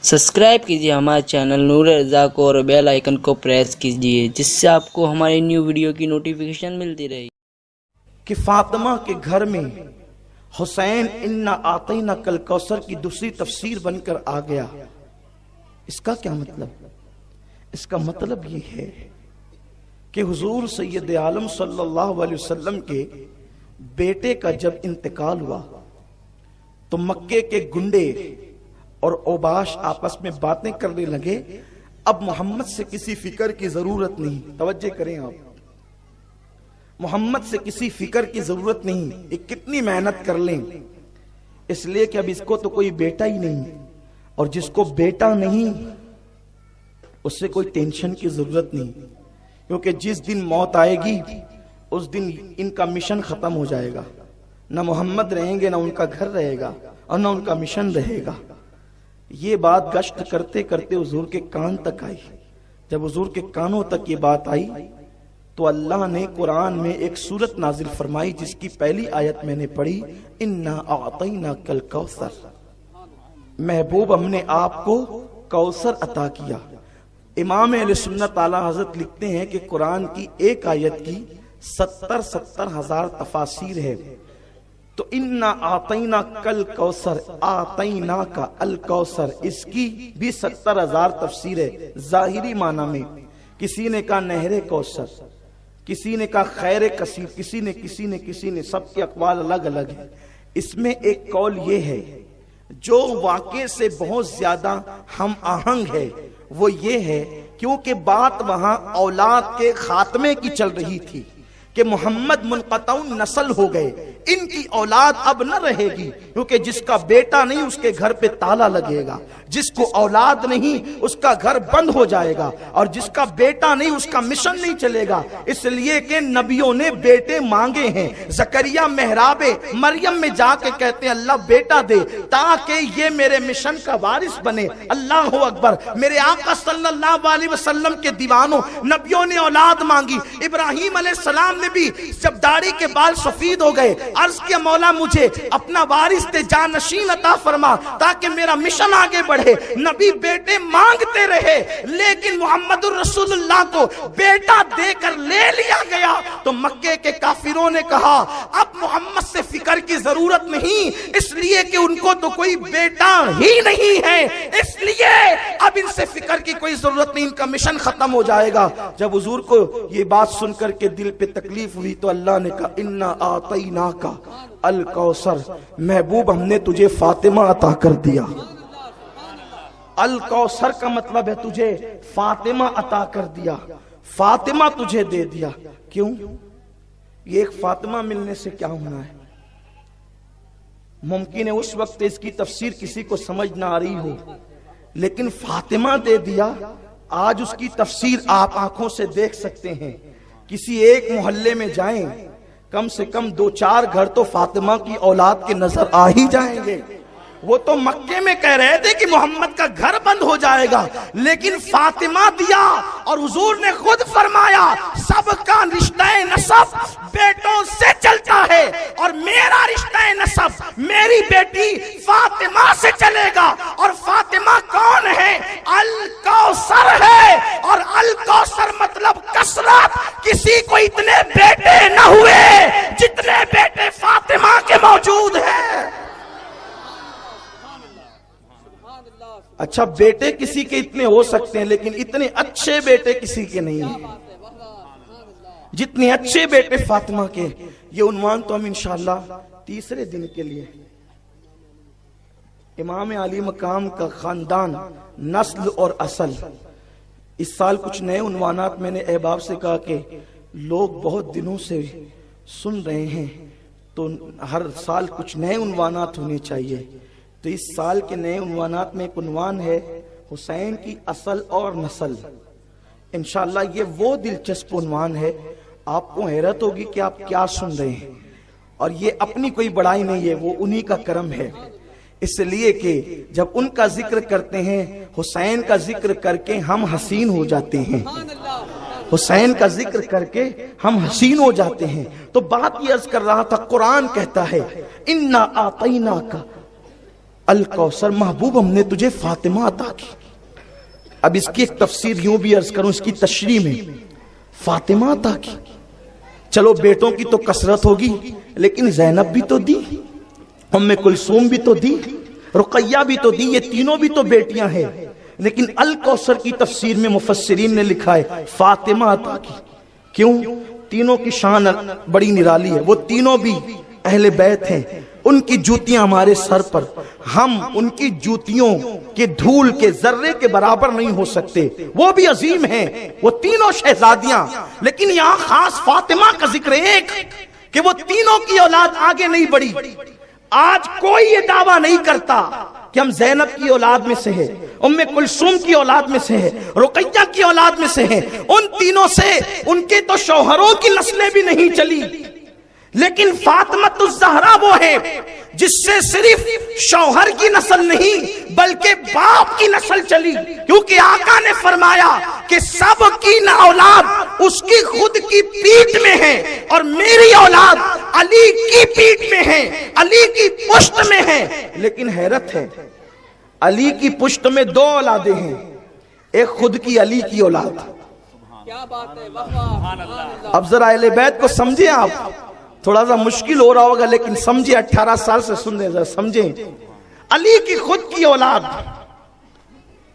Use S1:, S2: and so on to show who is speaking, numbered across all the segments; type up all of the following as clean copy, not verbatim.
S1: Subscribe कीजिए हमारे channel नूर रज़ा को और बेल आइकन को प्रेस कीजिए जिससे आपको हमारी न्यू वीडियो की नोटिफिकेशन मिलती रहे।
S2: कि फातिमा के घर में हुसैन इन्ना आतैना कल कौसर की दूसरी तफसीर बनकर आ गया। इसका क्या मतलब? इसका मतलब ये है कि हुजूर सैयद आलम सल्लल्लाहु अलैहि वसल्लम के बेटे का जब इंतकाल हुआ तो मक्के के गुंडे और ओबाश आपस में बातें करने लगे, अब मोहम्मद से किसी फिक्र की जरूरत नहीं। तवज्जो करें आप, मोहम्मद से किसी फिक्र की जरूरत नहीं, ये कितनी मेहनत कर लें, इसलिए कि अब इसको तो कोई बेटा ही नहीं, और जिसको बेटा नहीं उससे कोई टेंशन की जरूरत नहीं, क्योंकि जिस दिन मौत आएगी उस दिन इनका मिशन खत्म हो जाएगा। ना मोहम्मद रहेंगे, ना उनका घर रहेगा और ना उनका मिशन रहेगा। ये बात गश्त करते करते हुजूर के कान तक आई। जब हुजूर के कानों तक ये बात आई तो अल्लाह ने कुरान में एक सूरत नाजिल फरमाई जिसकी पहली आयत मैंने पढ़ी, इन्ना आतैना कल कौसर, महबूब हमने आपको कौसर अता किया। इमाम अहले सुन्नत आला हजरत लिखते हैं कि कुरान की एक आयत की 70 हजार तफासीर है। तो इन्ना आतैना कल कौसर, आतैना का अल कौसर, इसकी भी 70,000 तफसीर है। जाहिरी माना में किसी ने कहा नहरे कौसर, किसी ने कहा खैर कसीर, किसी ने सबके अकवाल अलग अलग है। इसमें एक कौल ये है जो वाक़े से बहुत ज्यादा हम आहंग है, वो ये है क्योंकि बात वहां औलाद के खात्मे की चल रही थी कि मोहम्मद मुनक़तउन नस्ल हो गए, इनकी औलाद अब न रहेगी, क्योंकि जिसका बेटा नहीं उसके घर पे ताला लगेगा, जिसको औलाद नहीं उसका घर बंद हो जाएगा, और जिसका बेटा नहीं उसका मिशन नहीं चलेगा। इसलिए कि नबियों ने बेटे मांगे हैं। ज़करिया मेहराबे मरियम में जाके कहते हैं अल्लाह बेटा दे ताकि ये मेरे मिशन का वारिस बने। अल्लाह अकबर। मेरे आका सल्लल्लाहु अलैहि वसल्लम के दीवानों, नबियों ने औलाद मांगी। इब्राहीम अलैहिस्सलाम ने भी जब दाढ़ी के बाल सफेद हो गए अर्ज किया मौला मुझे अपना वारिस दे, जानशीन अता फरमा ताकि मेरा मिशन आगे बढ़े। नबी बेटे मांगते रहे लेकिन मुहम्मदुर रसूलुल्लाह को बेटा देकर ले लिया गया। तो मक्के के काफिरों ने कहा अब मोहम्मद से फिक्र की जरूरत नहीं, इसलिए कि उनको तो कोई बेटा ही नहीं है, इसलिए अब इनसे फिक्र की कोई जरूरत नहीं, इनका मिशन खत्म हो जाएगा। जब हुजूर को ये बात सुनकर के दिल पे तकलीफ हुई तो अल्लाह ने कहा इन्ना आतैना का अल कौसर, महबूब हमने तुझे फातिमा अता कर दिया। अल कौसर का मतलब है तुझे फातिमा अता कर दिया, फातिमा तुझे दे दिया। क्यों? ये एक फातिमा मिलने से क्या होना है? मुमकिन है उस वक्त इसकी तफसीर किसी को समझ ना आ रही हो, लेकिन फातिमा दे दिया, आज उसकी तफसीर आप आंखों से देख सकते हैं। किसी एक मोहल्ले में जाएं, कम से कम 2-4 घर तो फातिमा की औलाद के नजर आ ही जाएंगे। वो तो मक्के में कह रहे थे कि मोहम्मद का घर बंद हो जाएगा, लेकिन फातिमा दिया, और हुजूर ने खुद फरमाया सबका रिश्ता नसब बेटों से चलता है और मेरा रिश्ता नसब मेरी बेटी फातिमा से चलेगा। और फातिमा कौन है? अल कौसर है, और अल कौसर मतलब कसरत। किसी को इतने बेटे न हुए जितने बेटे फातिमा के मौजूद हैं। अच्छा, बेटे किसी के इतने हो सकते हैं लेकिन इतने अच्छे बेटे किसी के नहीं हैं जितने अच्छे बेटे फातिमा के। ये उन्वान तो हम इंशाअल्लाह तीसरे दिन के लिए इमाम अली मकाम का खानदान, नस्ल और असल। इस साल कुछ नए उन्वानात मैंने अहबाब से कहा कि लोग बहुत दिनों से सुन रहे हैं तो हर साल कुछ नए उन्वानात होने चाहिए। तो इस साल के नए उन्वानात में एक उन्वान है हुसैन की असल और नस्ल। इंशाअल्लाह ये वो दिलचस्प उन्वान है, आपको हैरत होगी कि आप क्या सुन रहे हैं। और ये अपनी कोई बड़ाई नहीं है, वो उन्हीं का करम है। इसलिए कि जब उनका जिक्र करते हैं, हुसैन का जिक्र करके हम हसीन हो जाते हैं, हुसैन का जिक्र करके हम हसीन हो जाते हैं। तो बात ये अर्ज कर रहा था, कुरान कहता है इन्ना आतैना का अल-कौसर, महबूब हमने तुझे फातिमा अता की। अब इसकी एक तफसीर यूं भी अर्ज करूं, इसकी तशरीह में, फातिमा अता की, चलो बेटों की तो कसरत होगी, लेकिन ज़ैनब भी तो दी, उम्मे कुलसूम भी तो दी, रुकैया भी तो दी, ये तीनों भी तो बेटियां हैं। लेकिन अल-कौसर की तफसीर में मुफस्सिरीन ने लिखा है फातिमा अता की। क्यों? तीनों की शान बड़ी निराली है, वो तीनों भी अहले बैत हैं, उनकी जूतियां हमारे सर पर, हम उनकी जूतियों के धूल के जर्रे के बराबर नहीं हो सकते, वो भी अजीम हैं, वो तीनों शहजादियां। लेकिन यहां खास फातिमा का जिक्र एक कि वो तीनों की औलाद आगे नहीं बढ़ी। आज कोई ये दावा नहीं करता कि हम ज़ैनब की औलाद में से है, उम्मे कुलसूम की औलाद में से है, रुकैया की औलाद में से है। उन तीनों से उनके तो शौहरों की नस्लें भी नहीं चली, लेकिन फातिमा ज़हरा वो है जिससे सिर्फ शौहर की नस्ल नहीं बल्कि बाप की नस्ल चली। क्योंकि आका ने फरमाया कि सब की ना औलाद उसकी खुद की पीठ में है, और मेरी औलाद अली की पीठ में है, अली की पुश्त में है। लेकिन हैरत है, अली की पुश्त में दो औलादें हैं, एक खुद की अली की औलाद।
S3: क्या बात है।
S2: अब जरा अहले बैत को समझे आप, थोड़ा सा मुश्किल हो रहा होगा लेकिन समझे, 18 साल से सुन रहे, समझे। अली की खुद की औलाद,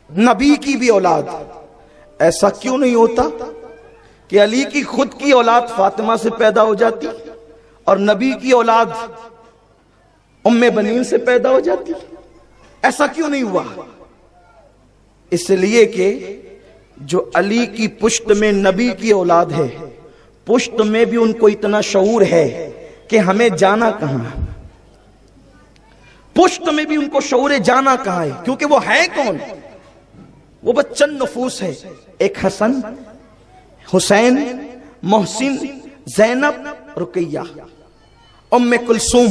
S2: नबी की भी औलाद। ऐसा क्यों नहीं होता कि अली की खुद की औलाद फातिमा से पैदा हो जाती और नबी की औलाद उम्मे बनीन से पैदा हो जाती? ऐसा क्यों नहीं हुआ? इसलिए कि जो अली की पुश्त में नबी की औलाद है, पुश्त में भी उनको इतना शऊर है कि हमें जाना कहां, पुश्त में भी उनको शऊर है जाना कहां है। क्योंकि वो है कौन? वो बच्चन नफूस है, एक हसन, हुसैन, मोहसिन, ज़ैनब, रुकैया, उम्मे कुलसूम।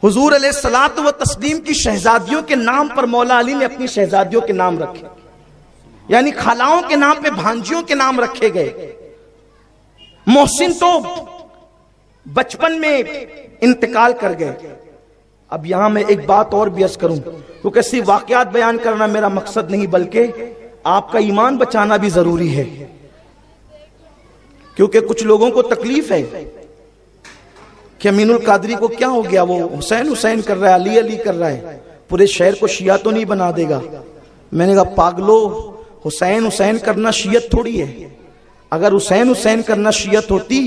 S2: हुजूर अलैहिस्सलातु व तस्लीम की शहजादियों के नाम पर मौला अली ने अपनी शहजादियों के नाम रखे, यानी खालाओं के नाम पे भांजियों के नाम रखे गए। मोहसिन तो बचपन में इंतकाल कर गए। अब यहां मैं एक बात और भी अर्ज करूं, क्योंकि सिर्फ वाकयात बयान करना मेरा मकसद नहीं बल्कि आपका ईमान बचाना भी जरूरी है। क्योंकि कुछ लोगों को तकलीफ है कि अमीनुल कादरी को क्या हो गया, वो हुसैन हुसैन कर रहा है, अली अली कर रहा है, पूरे शहर को शिया तो नहीं बना देगा। मैंने कहा पागलो, हुसैन हुसैन करना शियत थोड़ी है। अगर हुसैन हुसैन करना शियत होती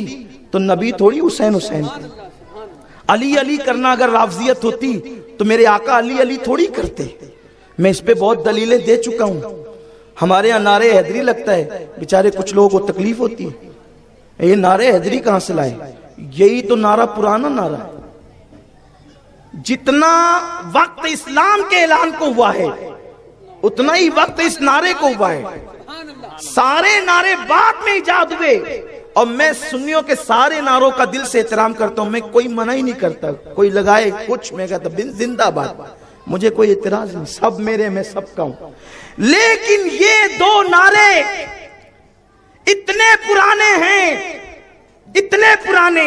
S2: तो नबी थोड़ी हुसैन हुसैन, अली अली करना अगर राफजियत होती तो मेरे आका अली अली थोड़ी करते। मैं इस पे बहुत दलीलें दे चुका हूं। हमारे यहाँ नारे हैदरी लगता है, बेचारे कुछ लोगों को तकलीफ होती है, ये नारे हैदरी कहां से लाए? यही तो नारा पुराना नारा है। जितना वक्त इस्लाम के ऐलान को हुआ है उतना ही वक्त इस नारे को हुआ है। सारे नारे बाद में इजाद हुए, और मैं सुन्नियों के सारे नारों का दिल से एहतराम करता हूं। मैं कोई मना ही नहीं करता, कोई लगाए कुछ, मैं कहता बिन जिंदाबाद, मुझे कोई एतराज नहीं, सब मेरे, मैं सबका हूं। लेकिन ये दो नारे इतने पुराने हैं, इतने पुराने,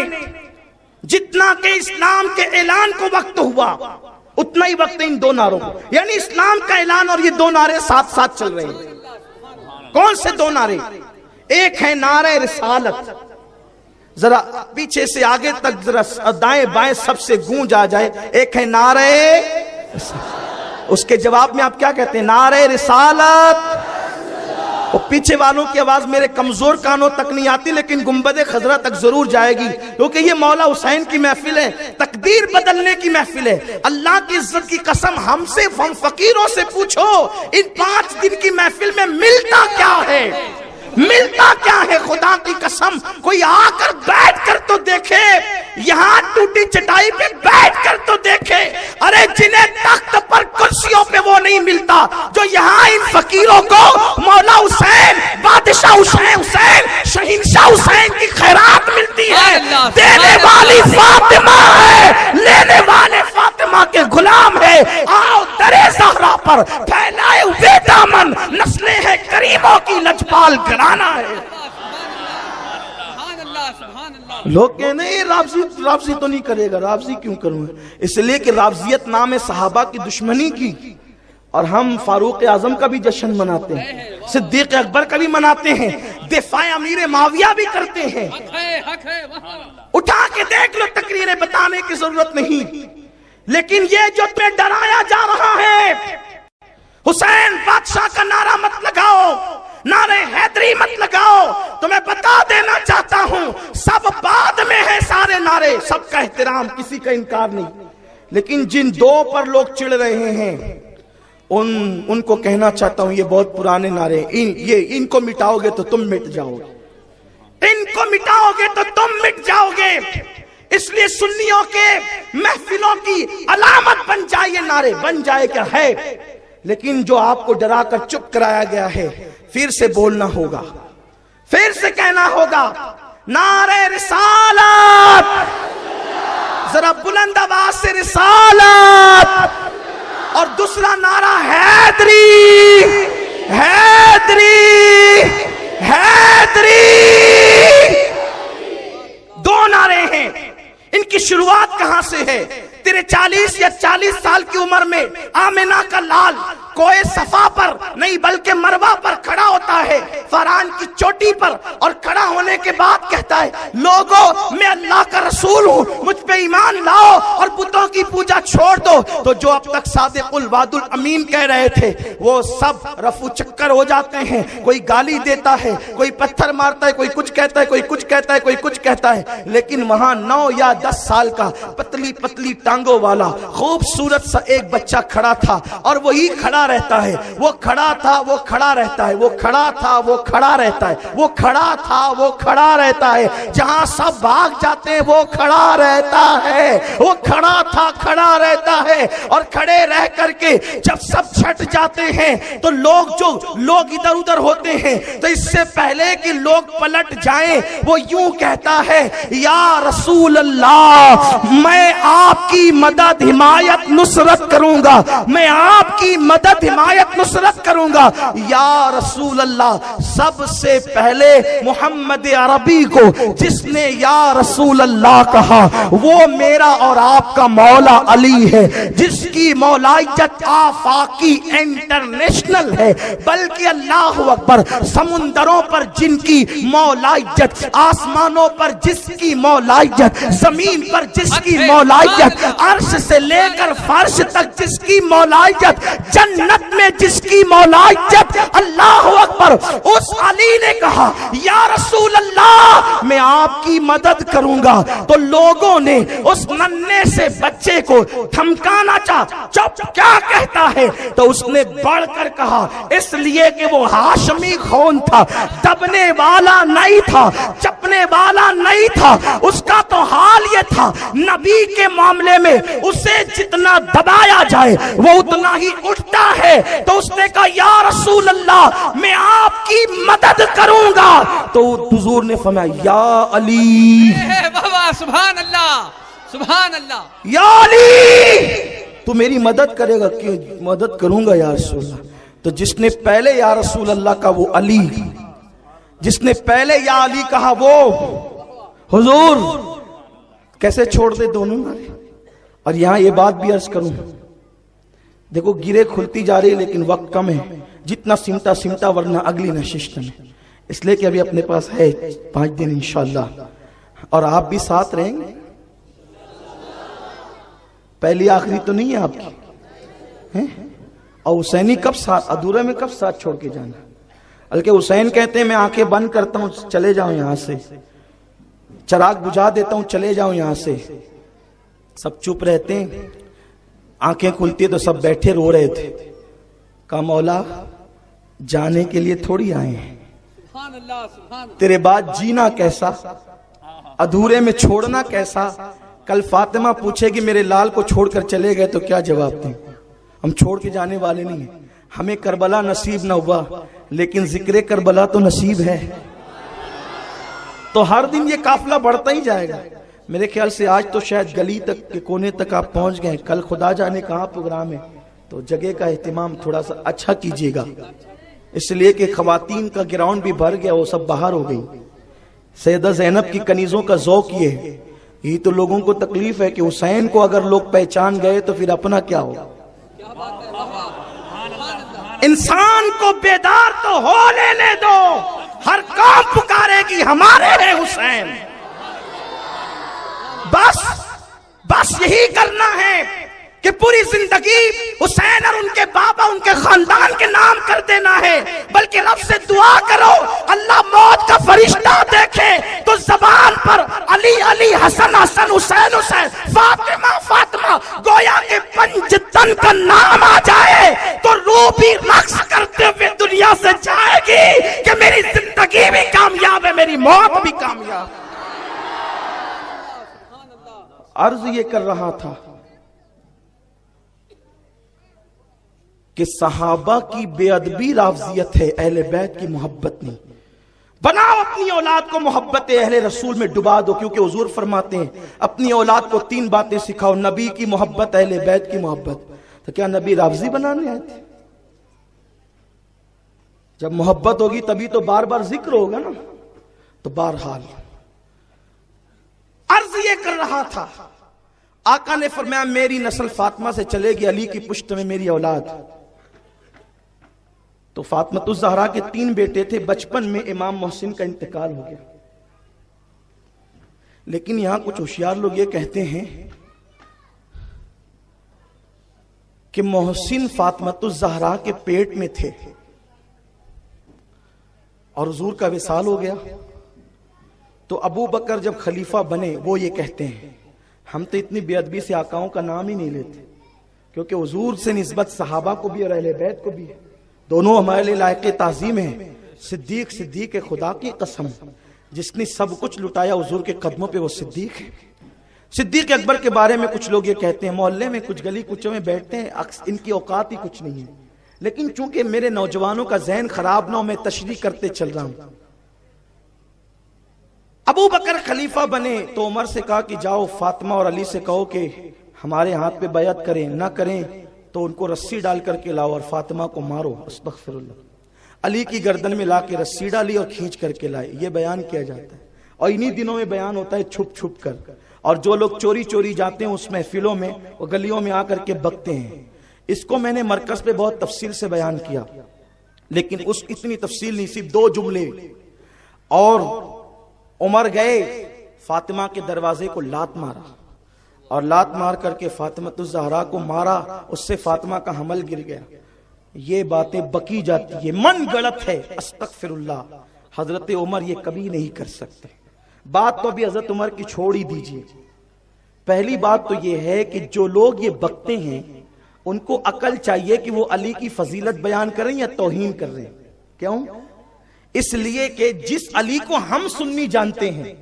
S2: जितना के इस्लाम के ऐलान को वक्त हुआ उतना ही वक्त इन दो नारों को, यानी इस्लाम का ऐलान और ये दो नारे साथ साथ चल रहे हैं। कौन से दो नारे? एक है नारे रिसालत, जरा पीछे से आगे तक जरा दाएं बाएं सबसे गूंज आ जाए। एक है नारे, उसके जवाब में आप क्या कहते हैं? नारे रिसालत। और पीछे वालों की आवाज मेरे कमजोर कानों तक नहीं आती, लेकिन गुंबद खजरा तक जरूर जाएगी, क्योंकि ये मौला हुसैन की महफिल है, तकदीर बदलने की महफिल है। अल्लाह की इज्जत की कसम, हमसे, हम फकीरों से पूछो, इन 5 दिन की महफिल में मिलता क्या है? मिलता क्या है? खुदा की कसम, कोई आकर बैठ कर तो देखे, यहाँ टूटी चटाई पे बैठ कर तो देखे। अरे जिन्हें तख्त पर कुर्सियों पे वो नहीं मिलता, जो यहाँ इन फकीरों को मौला हुसैन, बादशाह हुसैन, शहीनशाह हुसैन की खैरात मिलती है। देने वाली फातिमा है, लेने वाले फातिमा के गुलाम है। आओ दरे ज़हरा पर फैलाए हुए दामन, नस्लें हैं करीमों की लजपाल घराना है। لوگ کہنے ہیں رافضی تو نہیں کرے گا. رافضی کیوں کروں گا؟ اس لیے کہ رافضیت نام ہے صحابہ کی دشمنی کی. اور ہم فاروق اعظم کا بھی جشن مناتے ہیں, صدیق اکبر کا بھی مناتے ہیں, دفاع امیر معاویہ بھی کرتے ہیں. اٹھا کے دیکھ لو, تقریریں بتانے کی ضرورت نہیں. لیکن یہ جو تمہیں ڈرایا جا رہا ہے, حسین بادشاہ کا نعرہ مت لگاؤ, نعرے حیدری مت لگاؤ. تو میں بتا دینا چاہتا ہوں سب بعد میں ہے سارے نعرے, سب کا احترام, کسی کا انکار نہیں. لیکن جن دو پر لوگ چڑھ رہے ہیں ان کو کہنا چاہتا ہوں یہ بہت پرانے نعرے, ان کو مٹاؤ گے تو تم مٹ جاؤ گے, ان کو مٹاؤ گے تو تم مٹ جاؤ گے. اس لیے سنیوں کے محفلوں کی علامت بن جائے یہ نعرے, بن جائے کیا ہے. لیکن جو آپ کو ڈرا کر چپ کرایا گیا ہے, پھر سے بولنا ہوگا, پھر سے کہنا ہوگا نعرے رسالت, ذرا بلند آواز سے رسالت. اور دوسرا نعرہ حیدری, حیدری, حیدری. دو نعرے ہیں. ان کی شروعات کہاں سے ہے؟ تیرے 40 یا 40 سال کی عمر میں آمنہ کا لال کوئے صفا پر نہیں بلکہ مروہ پر کھڑا ہوتا ہے, فران کی چوٹی پر, اور کھڑا ہونے کے بعد کہتا ہے لوگوں میں اللہ کا رسول ہوں, مجھ پہ ایمان لاؤ اور بتوں کی پوجا چھوڑ دو. تو جو اب تک صادق الوعد الامین کہہ رہے تھے وہ سب رفو چکر ہو جاتے ہیں. کوئی گالی دیتا ہے, کوئی پتھر مارتا ہے, کوئی کچھ کہتا ہے, کوئی کچھ کہتا ہے, کوئی کچھ کہتا ہے. لیکن وہاں 9 یا 10 سال کا پتلی پتلی ٹانگوں والا خوبصورت سا ایک بچہ کھڑا تھا, اور وہی کھڑا رہتا ہے. وہ کھڑا تھا, وہ کھڑا رہتا ہے, وہ کھڑا تھا, وہ کھڑا رہتا ہے, وہ کھڑا تھا, وہ کھڑا رہتا ہے. جہاں سب بھاگ جاتے ہیں وہ کھڑا رہتا ہے, وہ کھڑا تھا, کھڑا رہتا ہے. اور کھڑے رہ کر کے جب سب چھٹ جاتے ہیں تو لوگ ادھر ادھر ہوتے ہیں, تو اس سے پہلے کہ لوگ پلٹ جائیں وہ یوں کہتا ہے یا رسول اللہ میں آپ کی مدد حمایت نصرت کروں گا, میں آپ کی مدد حمایت نصرت کروں گا. یا رسول اللہ, سب سے پہلے محمد عربی کو جس نے یا رسول اللہ کہا وہ میرا اور آپ کا مولا علی ہے, جس کی مولائیت آفاقی انٹرنیشنل ہے. بلکہ اللہ اکبر, سمندروں پر جن کی مولائیت, آسمانوں پر جس کی مولائیت, زمین پر جس کی مولائیت, عرش سے لے کر فرش تک جس کی مولائیت, جنت میں جس کی مولائیت, اللہ اکبر. اس علی نے کہا یا رسول اللہ میں آپ کی مدد کروں گا. تو لوگوں نے اس ننھے سے بچے کو دھمکانا چاہا, چپ کیا کہتا ہے؟ تو اس نے بڑھ کر کہا اس لیے کہ وہ ہاشمی خون تھا, دبنے والا نہیں تھا, چپنے والا نہیں تھا. اس کا تو حال یہ تھا نبی کے معاملے میں اسے جتنا دبایا جائے وہ اتنا ہی اٹھتا ہے. تو اس نے کہا یا رسول اللہ میں آپ کی مدد کروں گا. تو حضور نے فرمایا یا علی,
S3: بابا سبحان اللہ, سبحان اللہ,
S2: یا علی تو میری مدد کرے گا؟ کہ مدد کروں گا یا رسول اللہ. تو جس نے پہلے یا رسول اللہ کا وہ علی, جس نے پہلے یا علی کہا وہ حضور. کیسے چھوڑ دے دونوں. اور یہاں یہ بات بھی عرض کروں, دیکھو گرے کھلتی جا رہی لیکن وقت کم ہے, جتنا سمٹا سمٹا ورنہ اگلی نشست میں. اس لیے کہ ابھی اپنے پاس ہے 5 دن انشاءاللہ, اور آپ بھی ساتھ رہیں گے. پہلی آخری تو نہیں ہے آپ کی. اور حسینی کب ساتھ, ادھورے میں کب ساتھ چھوڑ کے جانا. بلکہ حسین کہتے ہیں میں آنکھیں بند کرتا ہوں چلے جاؤں یہاں سے, چراغ بجھا دیتا ہوں چلے جاؤں یہاں سے. سب چپ رہتے ہیں, آنکھیں کھلتی تو سب بیٹھے رو رہے تھے. کہا مولا جانے کے لیے تھوڑی آئے ہیں,
S3: سبحان اللہ, سبحان اللہ.
S2: تیرے بعد جینا کیسا, ادھورے میں چھوڑنا کیسا. کل فاطمہ پوچھے کہ میرے لال کو چھوڑ کر چلے گئے تو کیا جواب دیں؟ ہم چھوڑ کے جانے والے نہیں ہیں. ہمیں کربلا نصیب نہ ہوا لیکن ذکر کربلا تو نصیب ہے. تو ہر دن یہ قافلہ بڑھتا ہی جائے گا. میرے خیال سے آج تو شاید گلی تک کے کونے تک آپ پہنچ گئے, کل خدا جانے کہاں پروگرام ہے. تو جگہ کا اہتمام تھوڑا سا اچھا کیجیے گا, اس لیے کہ خواتین کا گراؤنڈ بھی بھر گیا, وہ سب باہر ہو گئی. सैयदा ज़ैनब की कनीजों का ज़ौक ये है। यही तो लोगों को तकलीफ है कि हुसैन को अगर लोग पहचान गए तो फिर अपना क्या होगा। इंसान को बेदार तो हो लेने दो, हर कौम पुकारेगी हमारे हैं हुसैन। बस यही करना है कि पूरी जिंदगी हुसैन और उनके बाबा उनके खानदान के नाम कर देना है। बल्कि रब से दुआ करो अल्लाह मौत का फरिश्ता देखे तो जबान पर अली अली, हसन हसन, हुसैन हुसैन, फातिमा फातिमा गोया के पंजतन का नाम आ जाए तो रूह भी रक्स करते हुए दुनिया से जाएगी कि मेरी जिंदगी भी कामयाब है, मेरी मौत भी कामयाब। अर्ज ये कर रहा था कि सहाबा की बेअदबी राफजियत है, अहले बैत की मोहब्बत नहीं। बनाओ अपनी औलाद को मोहब्बत अहले रसूल में डुबा दो, क्योंकि हुजूर फरमाते हैं अपनी औलाद को 3 बातें सिखाओ, नबी की मोहब्बत, अहले बैत की मोहब्बत। तो क्या नबी राफजी बनाने आए थे? जब मोहब्बत होगी तभी तो बार बार जिक्र होगा ना। तो बहरहाल अर्ज ये कर रहा था, आका ने फरमाया मेरी नस्ल फातिमा से चलेगी, अली की पुश्त में मेरी औलाद। तो फातिमा ज़हरा के 3 बेटे थे। बचपन में इमाम मोहसिन का इंतकाल हो गया। लेकिन यहां कुछ होशियार लोग ये कहते हैं कि मोहसिन फातिमा ज़हरा के पेट में थे और हुजूर का विसाल हो गया। तो अबू बकर जब खलीफा बने वो ये कहते हैं हम तो इतनी बेअदबी से आकाओं का नाम ही नहीं लेते, क्योंकि हुजूर से निस्बत सहाबा को भी और अहले बैत को भी है, दोनों हमारे लिए लायक ताज़ीम है। सिद्दीक सिद्दीक खुदा की कसम, जिसने सब कुछ लुटाया हुजूर के कदमों पे वो सिद्दीक है। सिद्दीक अकबर के बारे में कुछ लोग ये कहते हैं, मोहल्ले में कुछ गली कुचों में बैठते हैं, इनकी औकात ही कुछ नहीं है। लेकिन चूंकि मेरे नौजवानों का ज़हन खराब ना हो, मैं तशरीह करते चल रहा हूं। अबू बकर खलीफा बने तो उमर से कहा कि जाओ फातिमा और अली से कहो कि हमारे हाथ पे बैत करें, ना करें तो उनको रस्सी डाल करके लाओ और फातिमा को मारो। अस्तगफिरुल्लाह। अली की गर्दन में ला के रस्सी डाली और खींच करके लाए। ये बयान किया जाता है और इन्हीं दिनों में बयान होता है छुप छुप कर। और जो लोग चोरी चोरी जाते हैं उस महफिलों में, वो गलियों में आकर के बकते हैं। इसको मैंने मरकज पे बहुत तफसील से बयान किया, लेकिन उस इतनी तफसील नहीं, सिर्फ 2 जुमले। और उमर गए, फातिमा के दरवाजे को लात मारा और लात मार करके फातिमा ज़हरा को मारा, उससे फातिमा का हमल गिर गया। ये बातें बकी जाती है, मन गलत है। अस्तगफिरुल्लाह। हजरत उमर ये कभी नहीं कर सकते। बात तो अभी हजरत उमर की छोड़ ही दीजिए। पहली बात तो ये है कि जो लोग ये बकते हैं उनको अकल चाहिए कि वो अली की फजीलत बयान करें या तौहीन कर रहे हैं। क्यों? इसलिए कि जिस अली को हम सुन्नी जानते हैं,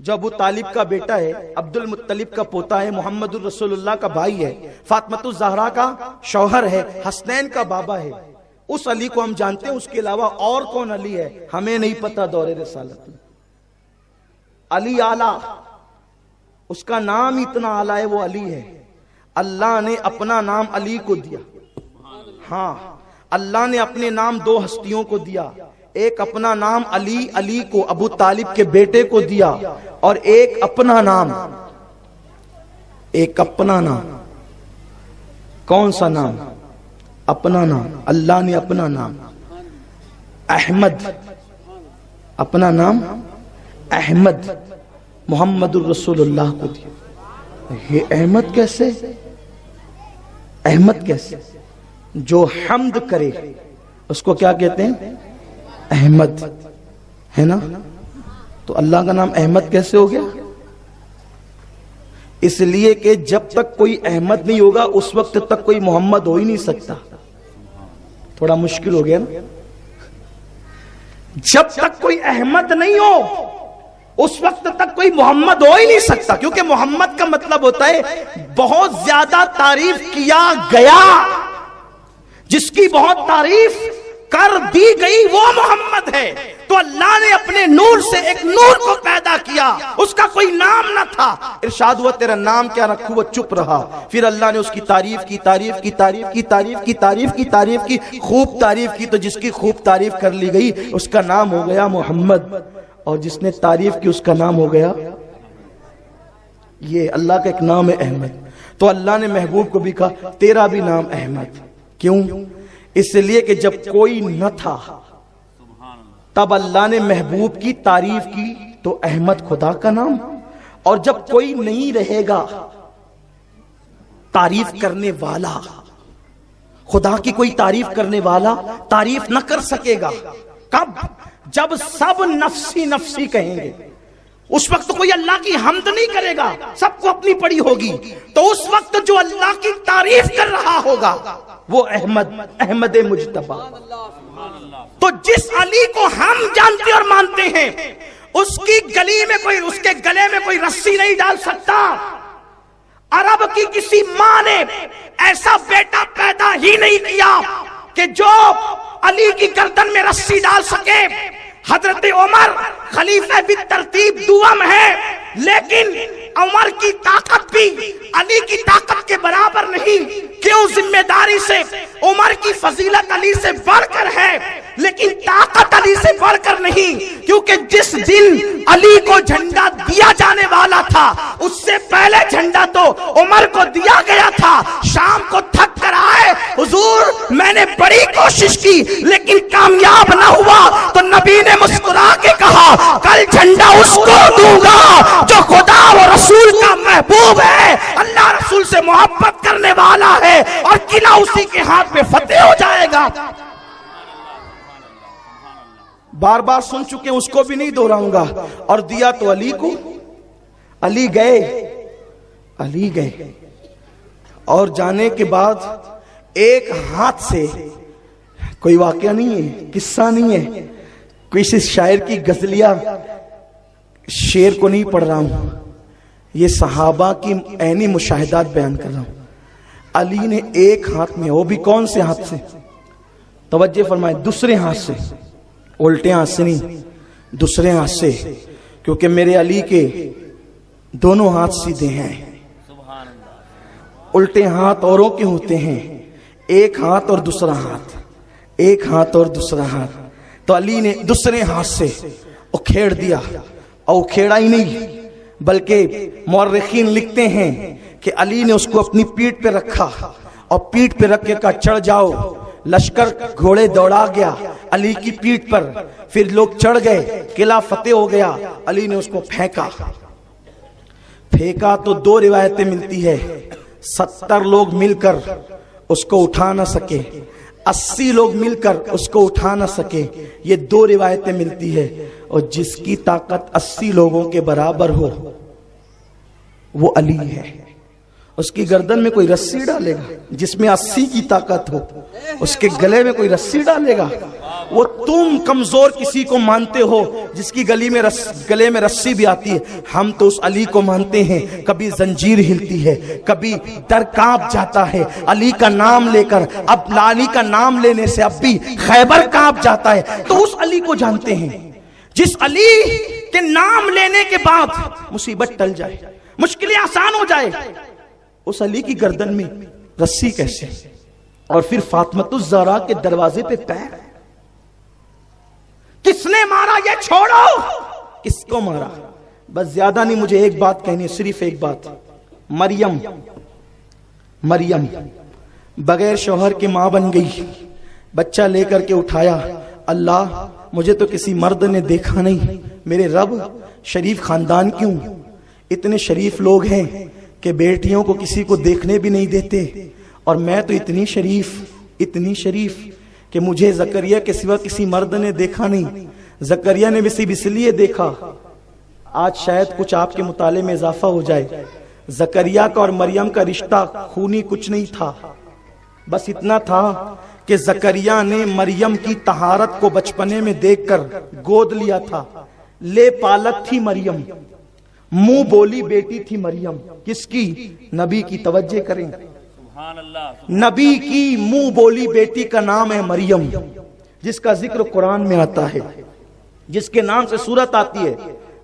S2: जो अबू तालिब का बेटा है, अब्दुल मुत्तलिब का पोता है, मोहम्मदुर रसूलुल्लाह का भाई है, फातिमा ज़हरा का शौहर है, हसनैन का बाबा है, उस अली को हम जानते हैं। उसके अलावा और कौन अली है हमें नहीं पता। दौरे रिसालत में अली आला, उसका नाम इतना आला है, वो अली है। अल्लाह ने अपना नाम अली को दिया। हाँ, अल्लाह ने अपने नाम 2 हस्तियों को दिया। एक अपना नाम अली, अली को अबू तालिब के बेटे को दिया, और एक अपना नाम, एक अपना नाम। कौन सा नाम? अपना नाम। अल्लाह ने अपना नाम अहमद, अपना नाम अहमद मोहम्मदुर रसूलुल्लाह को दिया। ये अहमद कैसे? अहमद कैसे? जो हम्द करे उसको क्या कहते हैं? अहमद, है ना? तो अल्लाह का नाम अहमद कैसे हो गया? इसलिए कि जब तक कोई अहमद नहीं होगा उस वक्त तक कोई मोहम्मद हो ही नहीं सकता। थोड़ा मुश्किल हो गया ना? जब तक कोई अहमद नहीं हो उस वक्त तक कोई मोहम्मद हो ही नहीं सकता, क्योंकि मोहम्मद का मतलब होता है बहुत ज्यादा तारीफ किया गया, जिसकी बहुत तारीफ कर दी गई, वो मोहम्मद है। तो अल्लाह ने अपने नूर से एक नूर को पैदा किया, उसका कोई नाम न था। इरशाद हुआ तेरा नाम क्या रखूं? वो चुप रहा। फिर अल्लाह ने उसकी तारीफ की, तारीफ की, तारीफ की, तारीफ की, तारीफ की, तारीफ की, खूब तारीफ की। तो जिसकी खूब तारीफ कर ली गई उसका नाम हो गया मोहम्मद। اور جس نے تعریف کی اس کا نام ہو گیا یہ اللہ کا ایک نام ہے احمد. تو اللہ نے محبوب کو بھی کہا تیرا بھی نام احمد. کیوں؟ اس لیے کہ جب کوئی نہ تھا تب اللہ نے محبوب کی تعریف کی تو احمد خدا کا نام, اور جب کوئی نہیں رہے گا تعریف کرنے والا, خدا کی کوئی تعریف کرنے والا تعریف نہ کر سکے گا. کب؟ جب سب نفسی نفسی کہیں گے. اس وقت کوئی اللہ کی حمد نہیں کرے گا, سب کو اپنی پڑی ہوگی. تو اس وقت جو اللہ کی تعریف کر رہا ہوگا وہ احمد مجتبی. تو جس علی کو ہم جانتے اور مانتے ہیں اس کی گلی میں کوئی, اس کے گلے میں کوئی رسی نہیں ڈال سکتا. عرب کی کسی ماں نے ایسا بیٹا پیدا ہی نہیں کیا کہ جو علی کی گردن میں رسی ڈال سکے. حضرت عمر خلیفہ بالترتیب دوم ہے, لیکن عمر کی طاقت بھی علی کی طاقت کے برابر نہیں. کیوں؟ ذمہ داری سے عمر کی فضیلت علی سے بڑھ کر ہے, لیکن طاقت علی سے بڑھ کر نہیں. کیونکہ جس دن علی کو جھنڈا دیا جانے والا تھا اس سے پہلے جھنڈا تو عمر کو دیا گیا تھا. شام کو تھک کر آئے, حضور میں نے بڑی کوشش کی لیکن کامیاب نہ ہوا. تو نبی نے مسکرا کے کہا کل جھنڈا اس کو دوں گا جو خدا و رسول کا محبوب ہے, اللہ رسول سے محبت کرنے والا ہے, اور قلعہ اسی کے ہاتھ میں فتح ہو جائے گا. بار بار سن چکے, اس کو بھی نہیں دہراؤں گا. اور دیا تو علی کو. علی گئے اور جانے کے بعد ایک ہاتھ سے, کوئی واقعہ نہیں ہے, قصہ نہیں ہے, کسی شاعر کی غزلیہ شعر کو نہیں پڑھ رہا ہوں, یہ صحابہ کی عینی مشاہدات بیان کر رہا ہوں. علی نے ایک ہاتھ میں, وہ بھی کون سے ہاتھ سے؟ توجہ فرمائیں, دوسرے ہاتھ سے, الٹے ہاتھ سے نہیں, دوسرے ہاتھ سے, کیونکہ میرے علی کے دونوں ہاتھ سیدھے ہیں. الٹے ہاتھ اوروں کے ہوتے ہیں, ایک ہاتھ اور دوسرا ہاتھ, ایک ہاتھ اور دوسرا ہاتھ. تو علی نے دوسرے ہاتھ سے اکھیڑ دیا, اور اکھیڑا ہی نہیں بلکہ مورخین لکھتے ہیں کہ علی نے اس کو اپنی پیٹھ پہ رکھا, اور پیٹھ پہ رکھ کے کہا چڑھ جاؤ. لشکر گھوڑے دوڑا گیا علی کی پیٹھ پر, پھر لوگ چڑھ گئے, قلعہ فتح ہو گیا. علی نے اس کو پھینکا تو دو روایتیں ملتی ہے, 70 لوگ مل کر اس کو اٹھا نہ سکے, 80 لوگ مل کر اس کو اٹھا نہ سکے. یہ دو روایتیں ملتی ہے. اور جس کی طاقت 80 لوگوں کے برابر ہو وہ علی ہے. اس کی گردن میں کوئی رسی ڈالے گا جس میں 80 کی طاقت ہو, اس کے گلے میں کوئی رسی ڈالے گا. وہ تم کمزور کسی کو مانتے ہو جس کی گلے میں رسی بھی آتی ہے, ہم تو اس علی کو مانتے ہیں. کبھی زنجیر ہلتی ہے, کبھی در کانپ جاتا ہے علی کا نام لے کر. اب علی کا نام لینے سے اب بھی خیبر کانپ جاتا ہے. تو اس علی کو جانتے ہیں جس علی کے نام لینے کے بعد مصیبت ٹل جائے, مشکلیں آسان ہو جائے. اس علی کی گردن میں رسی کیسے؟ اور پھر فاطمۃ الزہرا کے دروازے پہ پیر. کس نے مارا یہ چھوڑو, کس کو مارا؟ بس زیادہ نہیں, مجھے ایک بات کہنی, صرف ایک بات. مریم بغیر شوہر کے ماں بن گئی, بچہ لے کر کے اٹھایا. اللہ مجھے تو کسی مرد نے دیکھا نہیں, میرے رب شریف خاندان کیوں؟ اتنے شریف لوگ ہیں کہ بیٹیوں کو کسی کو دیکھنے بھی نہیں دیتے, اور میں تو اتنی شریف کہ مجھے زکریا کے سوا کسی مرد نے دیکھا نہیں. زکریا نے بھی صرف اس لیے دیکھا, آج شاید کچھ آپ کے مطالعے میں اضافہ ہو جائے. زکریا کا اور مریم کا رشتہ خونی کچھ نہیں تھا, بس اتنا تھا کہ زکریا نے مریم کی طہارت کو بچپنے میں دیکھ کر گود لیا تھا. لے پالک تھی مریم, منہ بولی بیٹی تھی مریم. کس کی؟ نبی کی. توجہ کریں, نبی کی منہ بولی بیٹی کا نام ہے مریم, جس کا ذکر قرآن میں آتا ہے, جس کے نام سے سورت آتی ہے.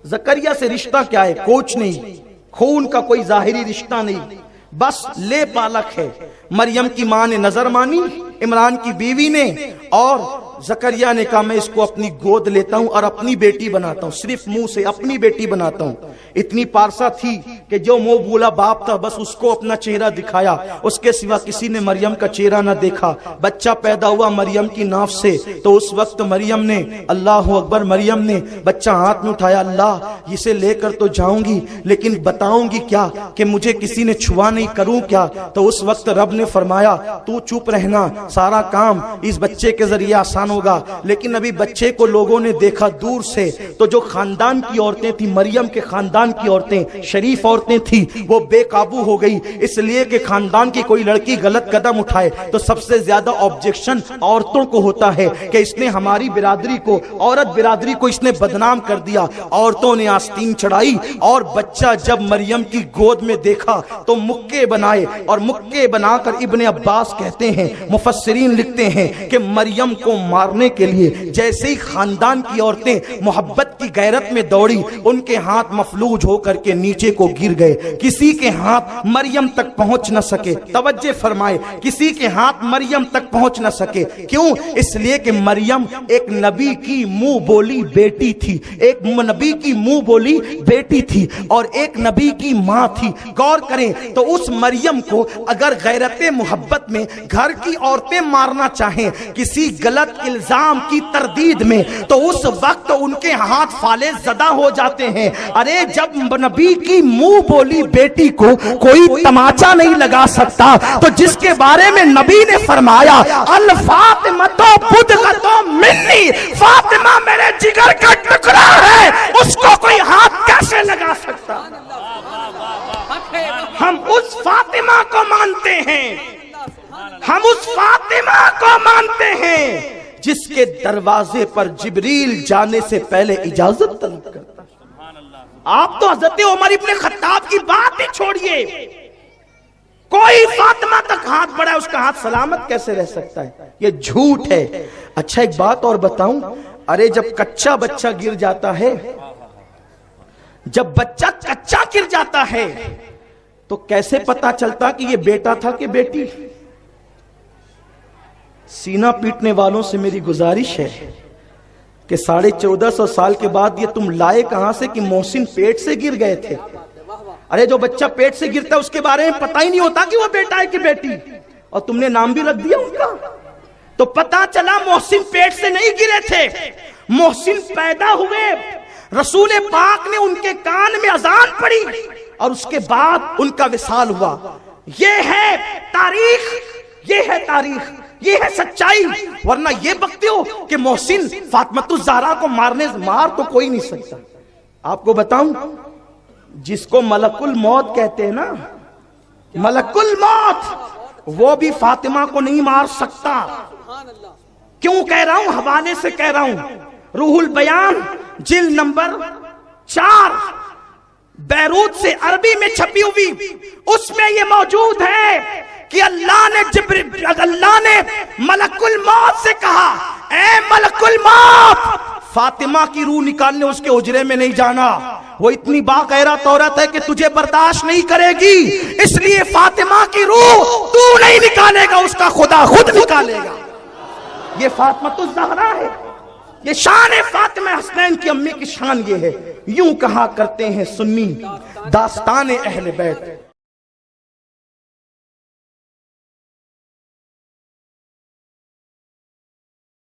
S2: زکریا سے رشتہ کیا ہے؟ کچھ نہیں, خون کا کوئی ظاہری رشتہ نہیں, بس لے پالک ہے. مریم کی ماں نے نظر مانی, عمران کی بیوی نے, اور زکریا نے کہا میں اس کو اپنی گود لیتا ہوں اور اپنی بیٹی بناتا ہوں, صرف منہ سے اپنی بیٹی بناتا ہوں. اتنی پارسا تھی کہ جو منہ بولا باپ تھا بس اس کو اپنا چہرہ دکھایا, اس کے سوا کسی نے مریم کا چہرہ نہ دیکھا. بچہ پیدا ہوا مریم کی ناف سے, تو اس وقت مریم نے, اللہ اکبر, مریم نے بچہ ہاتھ میں اٹھایا, اللہ اسے لے کر تو جاؤں گی لیکن بتاؤں گی کیا کہ مجھے کسی نے چھوا نہیں, کروں کیا؟ تو اس وقت رب نے فرمایا تو چپ رہنا, سارا کام اس بچے کے ذریعے آسان ہوگا. لیکن ابھی بچے کو لوگوں نے دیکھا دور سے, تو جو خاندان کی عورتیں تھی, مریم کے خاندان کی عورتیں, شریف عورتیں تھی, وہ بے قابو ہو گئی. اس لیے کہ خاندان کی کوئی لڑکی غلط قدم اٹھائے تو سب سے زیادہ آبجیکشن عورتوں کو ہوتا ہے کہ اس نے ہماری برادری کو, عورت برادری کو اس نے بدنام کر دیا. عورتوں نے آستین چڑھائی اور بچہ جب مریم کی گود میں دیکھا تو مکے بنائے, اور مکے بنا کر ابن عباس کہتے ہیں, مفسرین لکھتے ہیں کہ مریم کو مارنے کے لیے جیسے ہی خاندان کی عورتیں محبت کی غیرت میں دوڑی, ان کے ہاتھ مفلوج ہو کر کے نیچے کو گر گئے. کسی کے ہاتھ مریم تک پہنچ نہ سکے, توجہ فرمائے, کسی کے ہاتھ مریم تک پہنچ نہ سکے. کیوں؟ اس لیے کہ مریم ایک نبی کی منہ بولی بیٹی تھی, ایک نبی کی منہ بولی بیٹی تھی اور ایک نبی کی ماں تھی. غور کریں تو اس مریم کو اگر غیرت محبت میں گھر کی عورتیں مارنا چاہیں کسی غلط الزام کی تردید میں, تو اس وقت ان کے ہاتھ فالے زدہ ہو جاتے ہیں. ارے جب نبی کی منہ بولی بیٹی کو کوئی تماچا نہیں لگا سکتا, تو جس کے بارے میں نبی نے فرمایا الفاطمۃ بدغۃ منی, فاطمہ میرے جگر کا ٹکڑا ہے, اس کو کوئی ہاتھ کیسے لگا سکتا؟ ہم اس فاطمہ کو مانتے ہیں, ہم اس فاطمہ کو مانتے ہیں جس کے دروازے پر جبریل جانے سے پہلے اجازت طلب کرتا. آپ تو حضرت عمر ابن خطاب کی بات ہی چھوڑیے, کوئی فاطمہ تک ہاتھ بڑھائے اس کا ہاتھ سلامت کیسے رہ سکتا ہے؟ یہ جھوٹ ہے. اچھا ایک بات اور بتاؤں, ارے جب کچا بچہ گر جاتا ہے, جب بچہ کچا گر جاتا ہے تو کیسے پتا چلتا کہ یہ بیٹا تھا کہ بیٹی؟ سینہ پیٹنے والوں سے میری گزارش ہے کہ 1450 سال کے بعد یہ تم لائے کہاں سے کہ محسن پیٹ سے گر گئے تھے؟ ارے جو بچہ پیٹ سے گرتا ہے اس کے بارے میں پتہ ہی نہیں ہوتا کہ وہ بیٹا ہے کہ بیٹی, اور تم نے نام بھی رکھ دیا ان کا. تو پتا چلا محسن پیٹ سے نہیں گرے تھے, محسن پیدا ہوئے, رسول پاک نے ان کے کان میں اذان پڑی اور اس کے بعد ان کا وصال ہوا. یہ ہے تاریخ, یہ ہے تاریخ, یہ ہے سچائی. ورنہ یہ بکتے ہو کہ محسن فاطمۃ الزہرا کو مار تو کوئی نہیں سکتا. آپ کو بتاؤں, جس کو ملک الموت کہتے ہیں نا, ملک الموت, وہ بھی فاطمہ کو نہیں مار سکتا. کیوں کہہ رہا ہوں؟ حوالے سے کہہ رہا ہوں. روح البیان جلد نمبر 4 بیروت سے عربی میں چھپی ہوئی, اس میں یہ موجود ہے کہ اللہ نے ملک الموت سے کہا, اے ملک الموت, فاطمہ کی روح نکالنے اس کے حجرے میں نہیں جانا, وہ اتنی باغیرت عورت ہے کہ تجھے برداشت نہیں کرے گی, اس لیے فاطمہ کی روح تو نہیں نکالے گا, اس کا خدا خود نکالے گا. یہ فاطمۃ الزہرا ہے, یہ شان فاطمہ حسنین کی امی کی شان یہ ہے. یوں کہا کرتے ہیں سنی داستان اہل بیت,